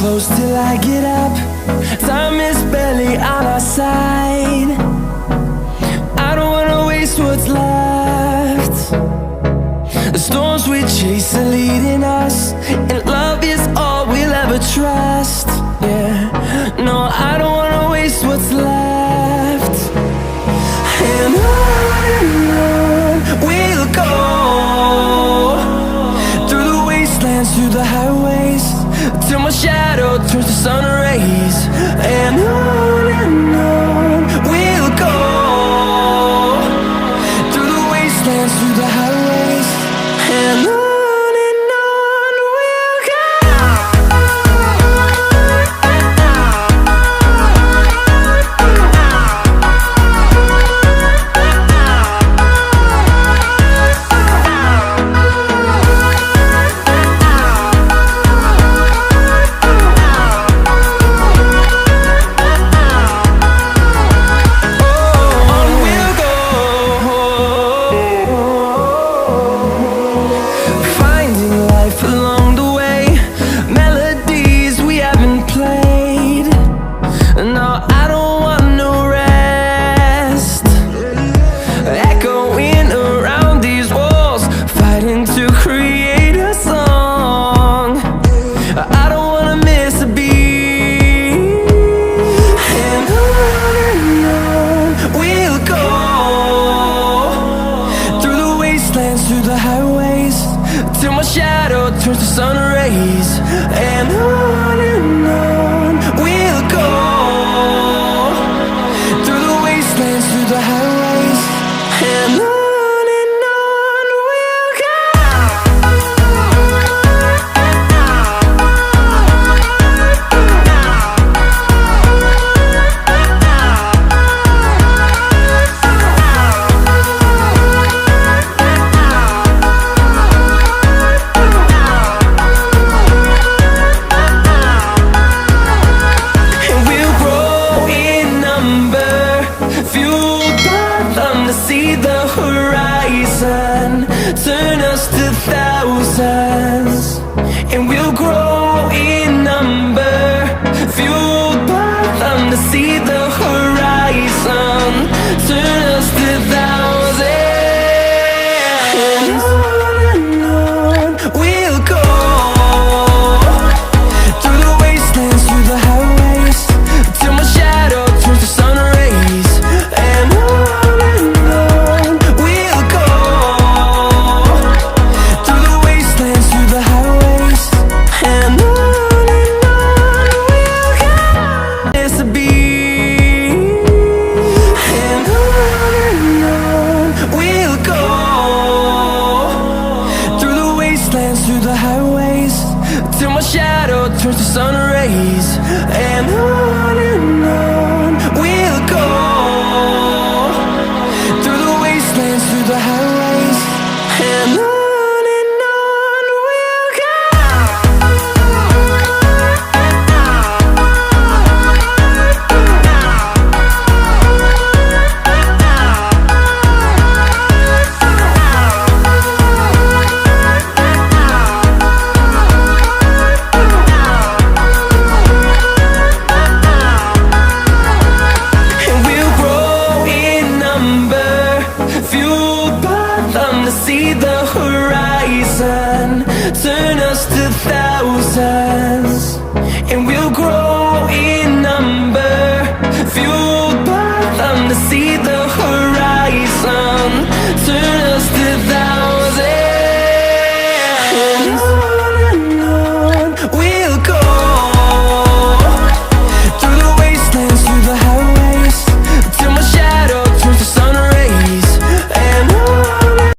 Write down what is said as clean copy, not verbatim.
close till I get up. Time is barely on our side. I don't wanna waste what's left. The storms we chase are leading us, and love is all we'll ever trust. Yeah, no, I don't wanna waste what's left. And on we'll go, through the wastelands, through the highways, till my shadow turns to sun rays. And on we'll go, through the wastelands, through the highways, and on we'll go. Through the highways, till my shadow turns to sun rays. And on we'll go, through the wastelands, through the highways, and on we'll go. See the horizon, turn us to thousands, and we'll grow in number, fueled by them to see the horizon, turn us to thousands. And on we'll go, through the wastelands, through the highways, till my shadow turns to sun rays. And through the highways, till my shadow turns to sun rays. And on we'll go, through the wastelands, through the highways, and on we'll go. See the horizon, turn